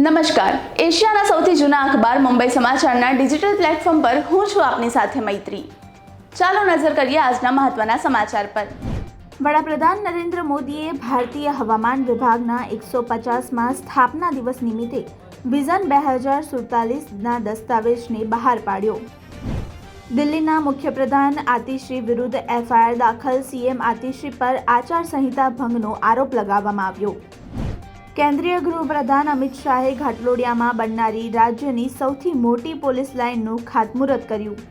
નમસ્કાર, એશિયાના સૌથી જૂના અખબાર મુંબઈ સમાચારના ડિજિટલ પ્લેટફોર્મ પર હું છું આપની સાથે મૈત્રી। ચાલો નજર કરીએ આજના મહત્વના સમાચાર પર। વડાપ્રધાન નરેન્દ્ર મોદીએ ભારતીય હવામાન વિભાગના 150મા સ્થાપના દિવસ નિમિત્તે વિઝન 2047ના દસ્તાવેજને બહાર પાડ્યો। દિલ્હીના મુખ્યપ્રધાન આતિશી વિરુદ્ધ એફઆઈઆર દાખલ, સીએમ આતિશી પર આચારસંહિતા ભંગનો આરોપ લગાવવામાં આવ્યો। કેન્દ્રીય ગૃહપ્રધાન અમિત શાહે ઘાટલોડિયામાં બનનારી રાજ્યની સૌથી મોટી પોલીસ લાઇનનું ખાતમુહૂર્ત કર્યું।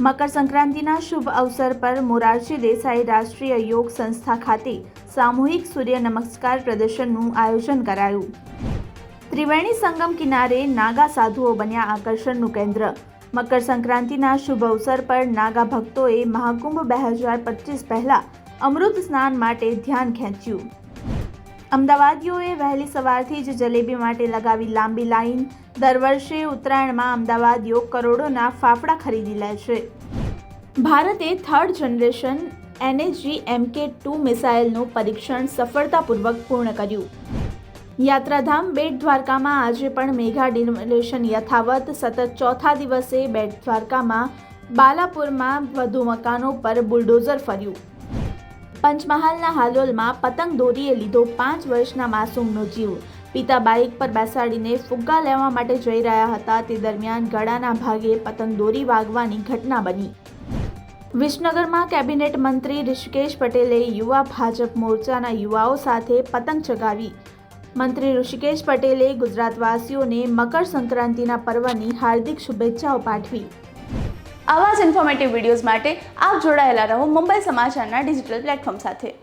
મકર સંક્રાંતિના શુભ અવસર પર મોરારજી દેસાઈ રાષ્ટ્રીય યોગ સંસ્થા ખાતે સામૂહિક સૂર્ય નમસ્કાર પ્રદર્શનનું આયોજન કરાયું। ત્રિવેણી સંગમ કિનારે નાગા સાધુઓ બન્યા આકર્ષણનું કેન્દ્ર। મકર સંક્રાંતિના શુભ અવસર પર નાગા ભક્તોએ મહાકુંભ 2025 પહેલા અમૃત સ્નાન માટે ધ્યાન ખેંચ્યું। અમદાવાદીઓએ વહેલી સવારથી જ જલેબી માટે લગાવી લાંબી લાઈન। દર વર્ષે ઉત્તરાયણમાં અમદાવાદીઓ કરોડોના ફાફડા ખરીદી લે છે। ભારતે થર્ડ જનરેશન NAGMK-2 મિસાઇલનું પરીક્ષણ સફળતાપૂર્વક પૂર્ણ કર્યું। યાત્રાધામ બેટ દ્વારકામાં આજે પણ મેગા ડિમોલેશન યથાવત। સતત ચોથા દિવસે બેટ દ્વારકામાં બાલાપુરમાં વધુ મકાનો પર બુલડોઝર ફર્યું। પંચમહાલના હાલોલમાં પતંગ દોરીએ લીધો 5 વર્ષના માસૂમનો જીવ। પિતા બાઇક પર બેસાડીને ફુગ્ગા લેવા માટે જઈ રહ્યા હતા, તે દરમિયાન ગળાના ભાગે પતંગ દોરી વાગવાની ઘટના બની। વિસનગરમાં કેબિનેટ મંત્રી ઋષિકેશ પટેલે યુવા ભાજપ મોરચાના યુવાઓ સાથે પતંગ ચગાવી। મંત્રી ઋષિકેશ પટેલે ગુજરાતવાસીઓને મકર સંક્રાંતિના પર્વની હાર્દિક શુભેચ્છાઓ પાઠવી। આવા જ ઇન્ફોર્મેટિવ વિડીયોઝ માટે આપ જોડાયેલા રહો મુંબઈ સમાચારના ડિજિટલ પ્લેટફોર્મ સાથે।